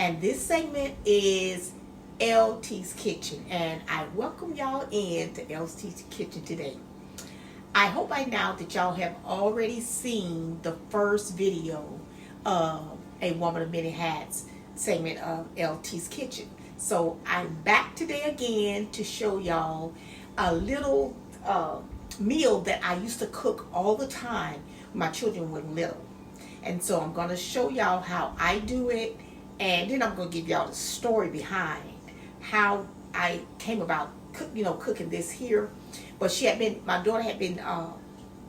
and this segment is LT's Kitchen, and I welcome y'all in to LT's Kitchen today. I hope by now that y'all have already seen the first video of a Woman of Many Hats segment of LT's Kitchen. So I'm back today again to show y'all a little meal that I used to cook all the time when my children were little. And so I'm going to show y'all how I do it, and then I'm going to give y'all the story behind how I came about cooking this here. But my daughter had been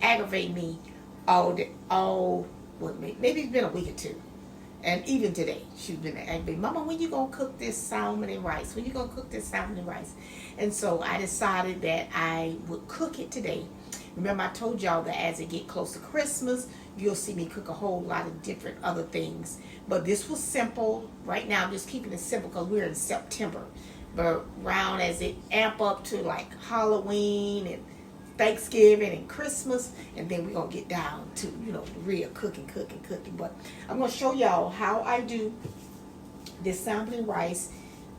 aggravating me all day, maybe it's been a week or two. And even today, she's been aggravating, Mama, when you gonna cook this salmon and rice? When you gonna cook this salmon and rice? And so I decided that I would cook it today. Remember, I told y'all that as it get close to Christmas, you'll see me cook a whole lot of different other things. But this was simple. Right now, I'm just keeping it simple because we're in September. But around as it amp up to like Halloween and Thanksgiving and Christmas, and then we're gonna get down to the real cooking. But I'm gonna show y'all how I do this salmon and rice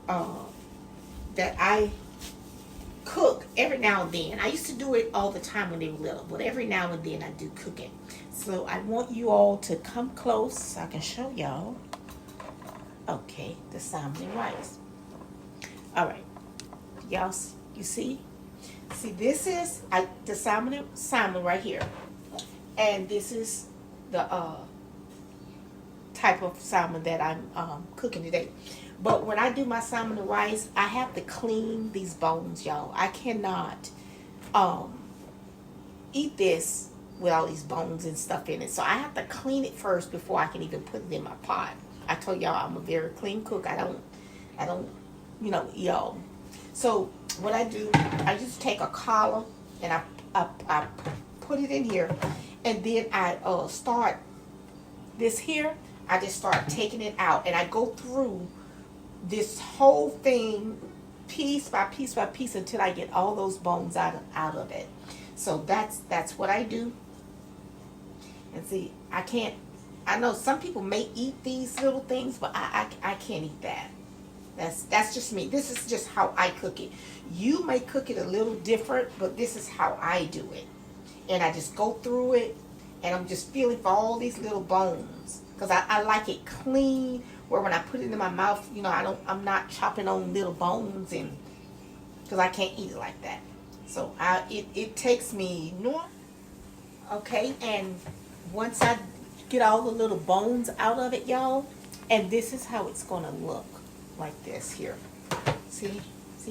that I cook every now and then. I used to do it all the time when they were little, but every now and then I do cook it. So I want you all to come close so I can show y'all. Okay, the salmon and rice. All right, y'all, you see? See, this is the salmon right here, and this is the type of salmon that I'm cooking today. But when I do my salmon and rice, I have to clean these bones, y'all. I cannot eat this with all these bones and stuff in it. So I have to clean it first before I can even put it in my pot. I told y'all I'm a very clean cook. I don't eat all. So what I do, I just take a collar and I put it in here, and then I start this here. I just start taking it out, and I go through this whole thing piece by piece by piece until I get all those bones out of it. So that's what I do. And see, I know some people may eat these little things, but I can't eat that. That's just me. This is just how I cook it. You may cook it a little different, but this is how I do it. And I just go through it, and I'm just feeling for all these little bones, because I like it clean, where when I put it in my mouth, I'm not chopping on little bones, and because I can't eat it like that. So it takes me okay, and once I get all the little bones out of it, y'all, and this is how it's gonna look. Like this here. See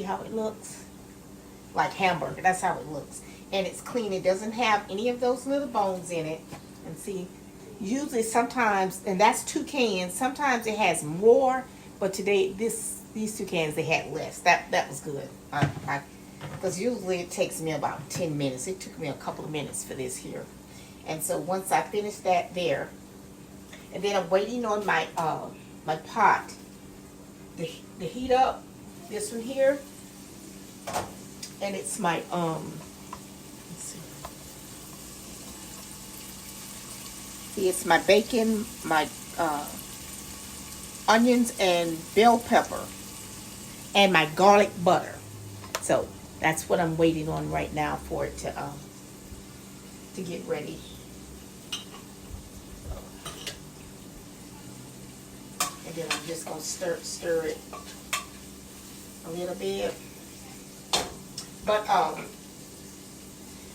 how it looks? Like hamburger. That's how it looks. And it's clean. It doesn't have any of those little bones in it. And see, usually sometimes, and that's 2 cans. Sometimes it has more, but today these 2 cans they had less. That was good. Because usually it takes me about 10 minutes. It took me a couple of minutes for this here. And so once I finish that there, and then I'm waiting on my my pot to heat up, this one here, and it's my let's see, it's my bacon, my onions and bell pepper, and my garlic butter. So that's what I'm waiting on right now for it to get ready. And then I'm just going to stir it a little bit. But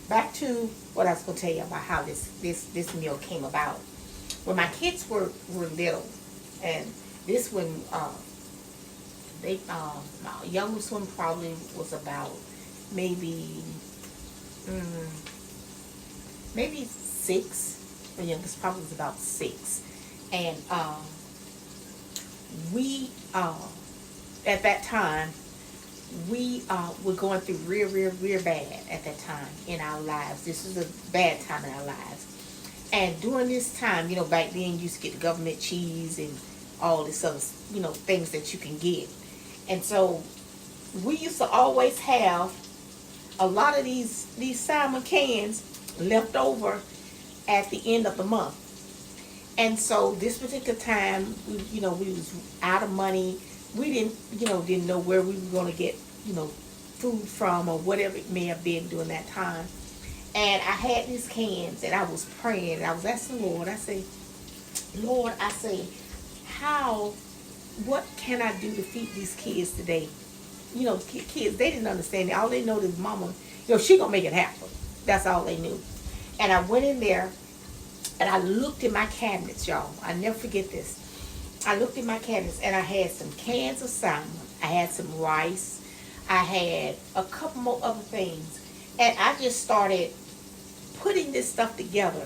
back to what I was going to tell you about how this meal came about. When my kids were little, and this one, my youngest one probably was about maybe 6. The youngest probably was about 6. And we at that time we were going through real bad at that time in our lives. This was a bad time in our lives. And during this time, back then you used to get the government cheese and all this other, things that you can get. And so we used to always have a lot of these salmon cans left over at the end of the month. And so this particular time, we was out of money. We didn't know where we were going to get, food from or whatever it may have been during that time. And I had these cans and I was praying and I was asking the Lord. I say, Lord, I say, how, what can I do to feed these kids today? Kids, they didn't understand it. All they know is mama, she gonna make it happen. That's all they knew. And I went in there and I looked in my cabinets, y'all. I never forget this. I looked in my cabinets and I had some cans of salmon. I had some rice. I had a couple more other things. And I just started putting this stuff together.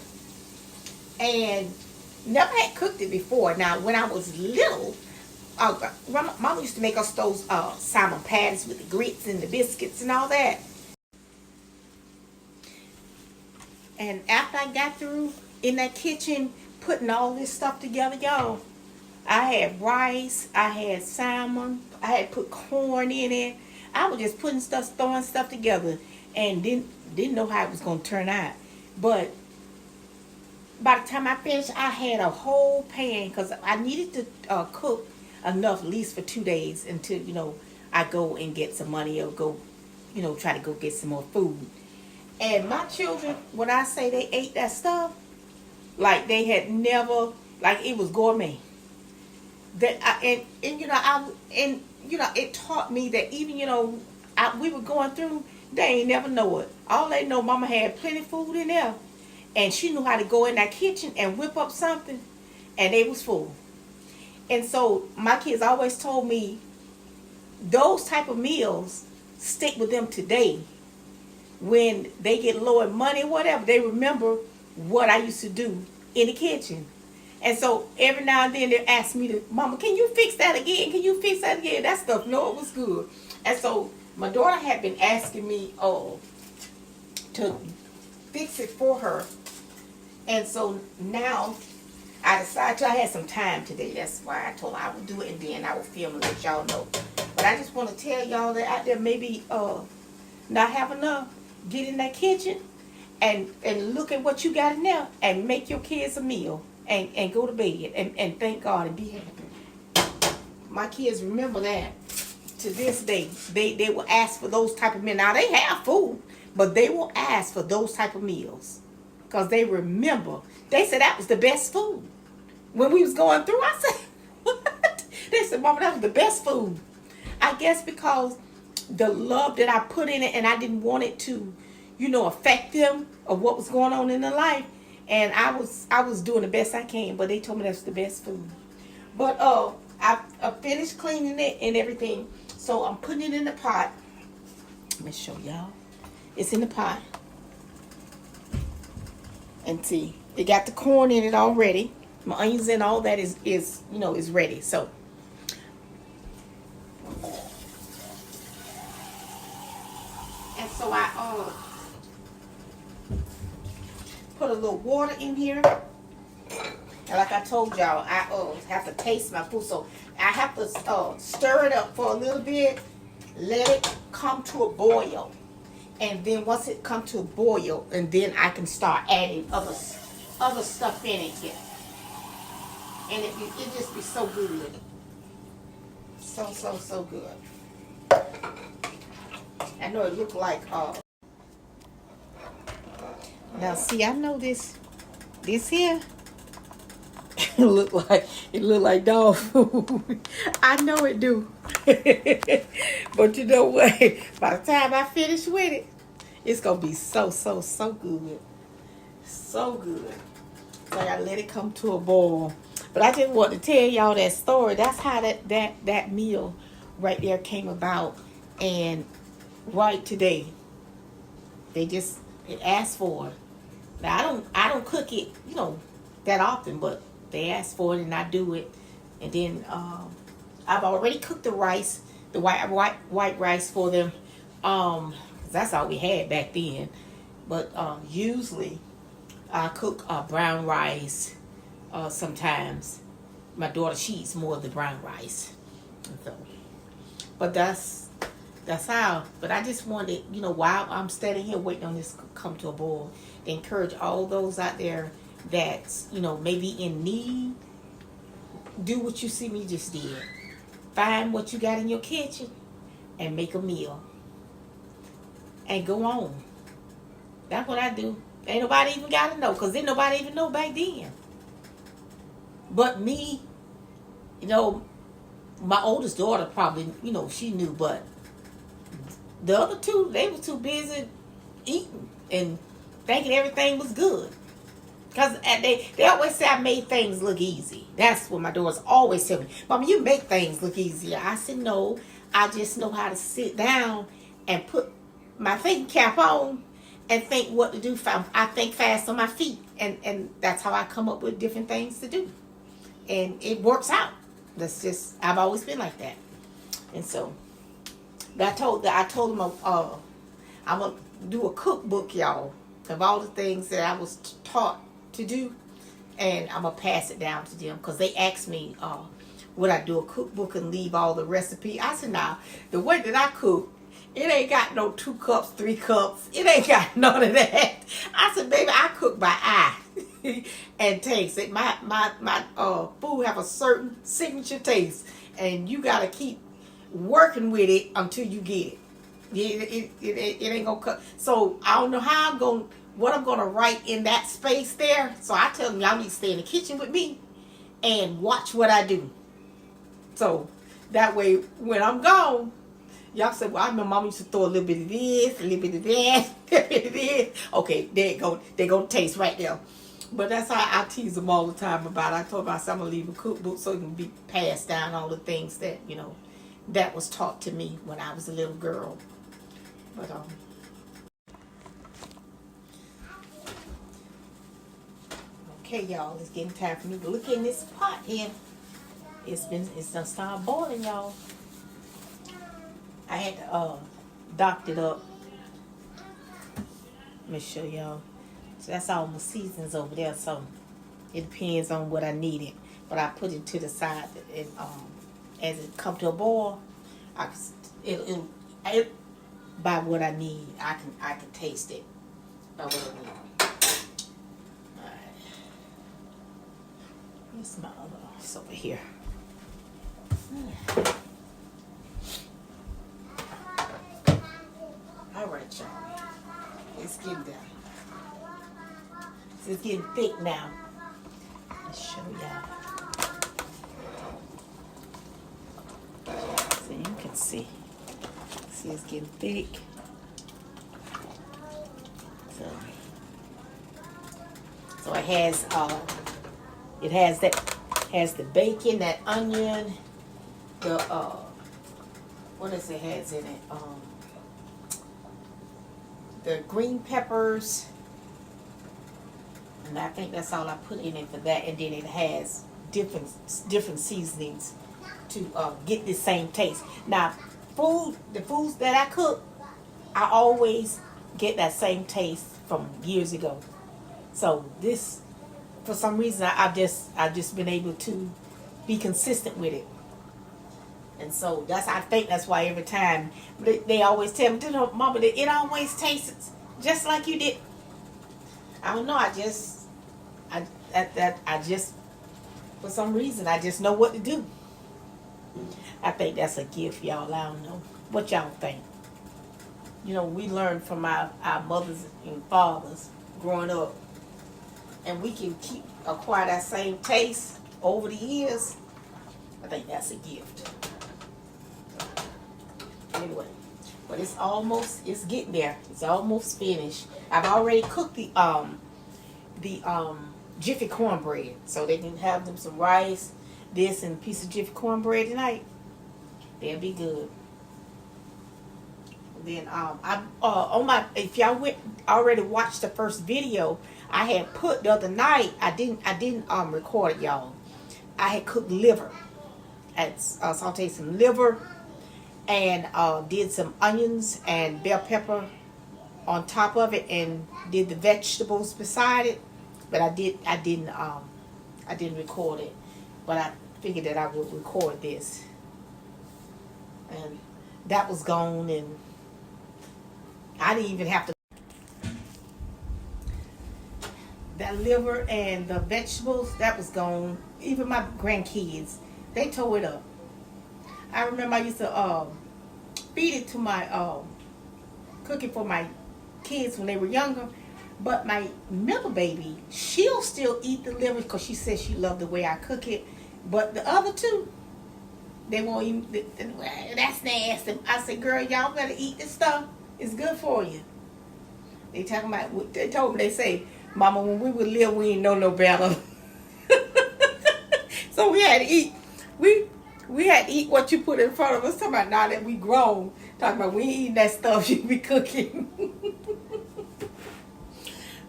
And never had cooked it before. Now, when I was little, Mama used to make us those salmon patties with the grits and the biscuits and all that. And after I got through in that kitchen putting all this stuff together, y'all, I had rice, I had salmon, I had put corn in it. I was just putting stuff, throwing stuff together, and didn't know how it was gonna turn out. But by the time I finished, I had a whole pan because I needed to cook enough at least for 2 days until I go and get some money or go try to go get some more food. And my children, when I say they ate that stuff, like they had never, like it was gourmet. That it taught me that even we were going through, they ain't never know it. All they know, Mama had plenty of food in there, and she knew how to go in that kitchen and whip up something, and they was full. And so my kids always told me those type of meals stick with them today. When they get low in money or whatever, they remember what I used to do in the kitchen. And so every now and then they ask me to, Mama, can you fix that again? Can you fix that again? That stuff, no, it was good. And so my daughter had been asking me to fix it for her. And so now I decided I had some time today. That's why I told her I would do it, and then I would film and let y'all know. But I just want to tell y'all that out there maybe not have enough. Get in that kitchen and look at what you got in there and make your kids a meal and go to bed and thank God and be happy. My kids remember that to this day. They will ask for those type of meals. Now they have food, but they will ask for those type of meals because they remember. They said that was the best food. When we was going through, I said, what? They said, Mama, that was the best food. I guess because the love that I put in it, and I didn't want it to, affect them or what was going on in their life. And I was doing the best I can, but they told me that's the best food. But I finished cleaning it and everything, so I'm putting it in the pot. Let me show y'all. It's in the pot, and see, it got the corn in it already. My onions and all that is ready. So. And so I put a little water in here. And like I told y'all, I have to taste my food. So I have to stir it up for a little bit. Let it come to a boil. And then once it comes to a boil, and then I can start adding other stuff in it here. And it just be so good. So good. I know it looked like now see, I know this here it look like dog food. I know it do. But you know what? By the time I finish with it, it's gonna be so good. So good. So I gotta let it come to a boil. But I just want to tell y'all that story. That's how that meal right there came about. And right today, they asked for it. Now I don't cook it, that often, but they asked for it and I do it. And then I've already cooked the rice, the white rice for them. 'Cause that's all we had back then. But usually I cook brown rice. Sometimes my daughter, she eats more of the brown rice. So, but that's how. But I just wanted, while I'm standing here waiting on this to come to a boil, to encourage all those out there, that's, you know, maybe in need, do what you see me just did. Find what you got in your kitchen and make a meal. And go on. That's what I do. Ain't nobody even got to know, because didn't nobody even know back then. But me, you know, my oldest daughter probably, you know, she knew, but the other two, they were too busy eating and thinking everything was good. Because they always say I made things look easy. That's what my daughters always tell me. Mama, you make things look easier. I said, no, I just know how to sit down and put my thinking cap on and think what to do. I think fast on my feet. And that's how I come up with different things to do. And it works out. That's just, I've always been like that. And so, I told them I'm going to do a cookbook, y'all, of all the things that I was taught to do. And I'm going to pass it down to them, because they asked me, would I do a cookbook and leave all the recipe? I said, nah, the way that I cook, it ain't got no 2 cups, 3 cups. It ain't got none of that. I said, baby, I cook by eye and taste. It. My food have a certain signature taste, and you got to keep working with it until you get it. It ain't gonna cut. So I don't know what I'm gonna write in that space there. So I tell them, y'all need to stay in the kitchen with me and watch what I do. So that way, when I'm gone, y'all say, well, I remember Mama used to throw a little bit of this, a little bit of that, a little bit of this. Okay, there you go. They're gonna taste right there. But that's how I tease them all the time about it. I told myself I'm gonna leave a cookbook so it can be passed down, all the things that, you know, that was taught to me when I was a little girl. But okay, y'all, it's getting time for me to look in this pot here. It's done started boiling, y'all. I had to docked it up. Let me show y'all. So that's all my seasons over there. So it depends on what I needed, but I put it to the side, and as it come to a boil, it by what I need. I can taste it by what I need. Alright. Where's my other? It's over here. Alright, y'all. It's getting down. It's getting thick now. Let's show y'all. So you can see. See, it's getting thick. So it has the bacon, that onion, the what else it has in it? The green peppers, and I think that's all I put in it for that. And then it has different seasonings to get the same taste. Now, the foods that I cook, I always get that same taste from years ago. So this, for some reason, I've just been able to be consistent with it. And so I think that's why every time they always tell me, Mama, it always tastes just like you did. I don't know. I just for some reason I just know what to do. I think that's a gift, y'all. I don't know what y'all think. You know, we learn from our mothers and fathers growing up, and we can acquire that same taste over the years. I think that's a gift. Anyway, but it's getting there. It's almost finished. I've already cooked the Jiffy cornbread, so they can have them some rice, this, and a piece of Jiffy cornbread tonight. They'll be good. Then if y'all already watched the first video, I had put the other night. I didn't record it, y'all. I had cooked liver. I sauteed some liver and did some onions and bell pepper on top of it, and did the vegetables beside it. But I didn't record it. But I figured that I would record this. And that was gone, and I didn't even have to. that liver and the vegetables, that was gone. Even my grandkids, they tore it up. I remember I used to feed it to my cooking for my kids when they were younger. But my middle baby, she'll still eat the liver because she says she loved the way I cook it. But the other two, they won't even. That's nasty. I said, girl, y'all better eat this stuff. It's good for you. They talking about. They told me, they say, Mama, when we would live, we ain't know no better. So we had to eat. We had to eat what you put in front of us. Talking about now that we grown. Talking about we ain't eating that stuff you be cooking.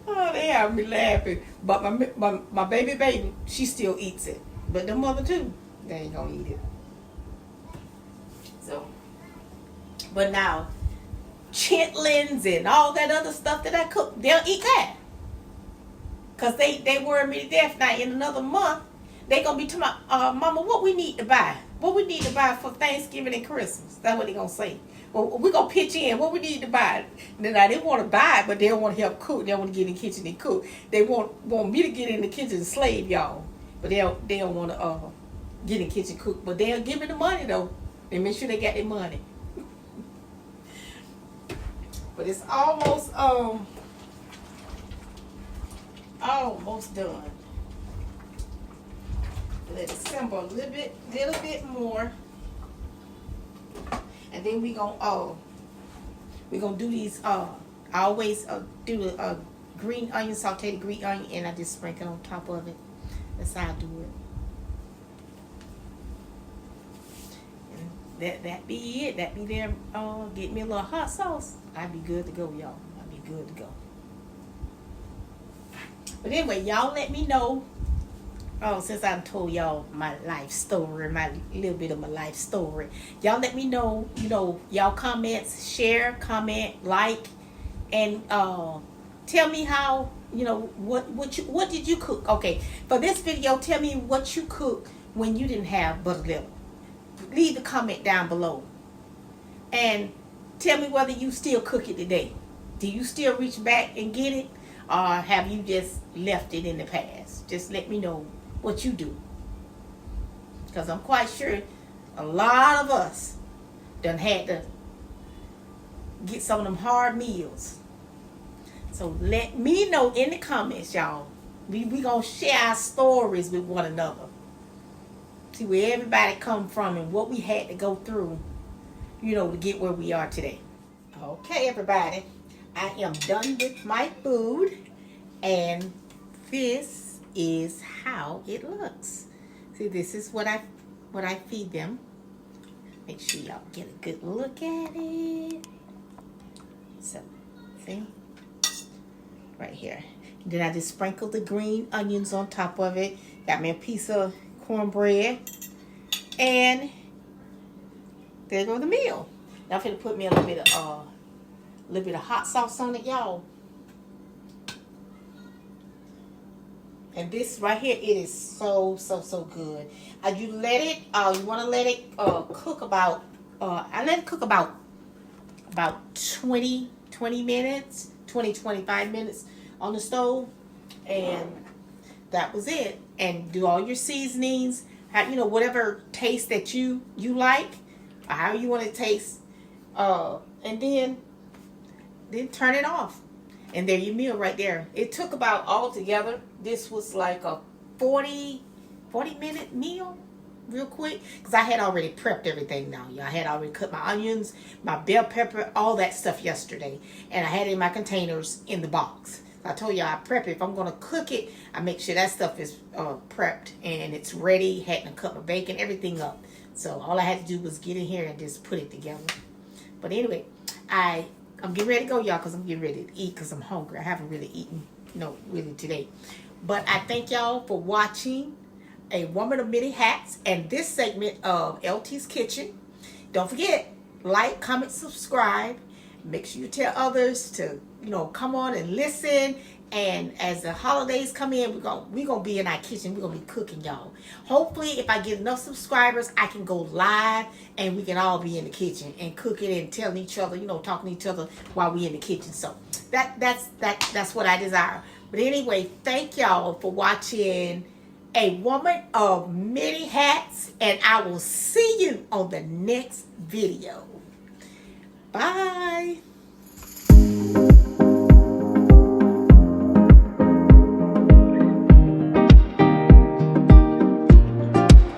Oh, they have me laughing. But my baby, she still eats it. But the mother too, they ain't gonna eat it. So, but now, chitlins and all that other stuff that I cook, they'll eat that. Because they worry me to death. Now, in another month, they going to be talking about, Mama, what we need to buy? What we need to buy for Thanksgiving and Christmas? That's what they going to say. Well, we're going to pitch in. What we need to buy? Now, they want to buy it, but they don't want to help cook. They don't want to get in the kitchen and cook. They want me to get in the kitchen and slave y'all. But they don't want to get in the kitchen and cook. But they'll give me the money, though. They make sure they got their money. But it's almost done. Let it simmer a little bit more, and then we gonna do these. I always do the green onion, sauteed green onion, and I just sprinkle on top of it. That's how I do it. And that be it. That be there. Get me a little hot sauce. I'd be good to go, y'all. I'd be good to go. But anyway, y'all let me know. Since I told y'all my life story, my little bit of my life story, y'all let me know. Y'all comments, share, comment, like, and tell me how. What did you cook? Okay, for this video, tell me what you cooked when you didn't have butter liver. Leave the comment down below, and tell me whether you still cook it today. Do you still reach back and get it? Or have you just left it in the past? Just let me know what you do. Because I'm quite sure a lot of us done had to get some of them hard meals. So let me know in the comments, y'all. We going to share our stories with one another. See where everybody come from and what we had to go through, to get where we are today. Okay, everybody. I am done with my food, and this is how it looks. See, this is what I feed them. Make sure y'all get a good look at it. So, see? Right here. Then I just sprinkled the green onions on top of it. Got me a piece of cornbread. And there go the meal. Now I'm going to put me a little bit of hot sauce on it, y'all. And this right here, it is so good. You let it, you want to let it cook about, I let it cook about 20 minutes, 25 minutes on the stove. And that was it. And do all your seasonings, whatever taste that you like, or how you want to taste. And then turn it off. And there your meal right there. It took about altogether, this was like a 40 minute meal, real quick. Because I had already prepped everything now. I had already cut my onions, my bell pepper, all that stuff yesterday. And I had it in my containers in the box. I told you I prep it. If I'm going to cook it, I make sure that stuff is prepped and it's ready. Hadn't cut my bacon, everything up. So all I had to do was get in here and just put it together. But anyway, I'm getting ready to go, y'all, because I'm getting ready to eat because I'm hungry. I haven't really eaten, really today. But I thank y'all for watching A Woman of Many Hats and this segment of LT's Kitchen. Don't forget, like, comment, subscribe. Make sure you tell others to, come on and listen. And as the holidays come in, we're gonna be in our kitchen. We're gonna be cooking, y'all. Hopefully, if I get enough subscribers, I can go live and we can all be in the kitchen and cooking and telling each other, talking to each other while we in the kitchen. So that's what I desire. But anyway, thank y'all for watching A Woman of Many Hats, and I will see you on the next video. Bye.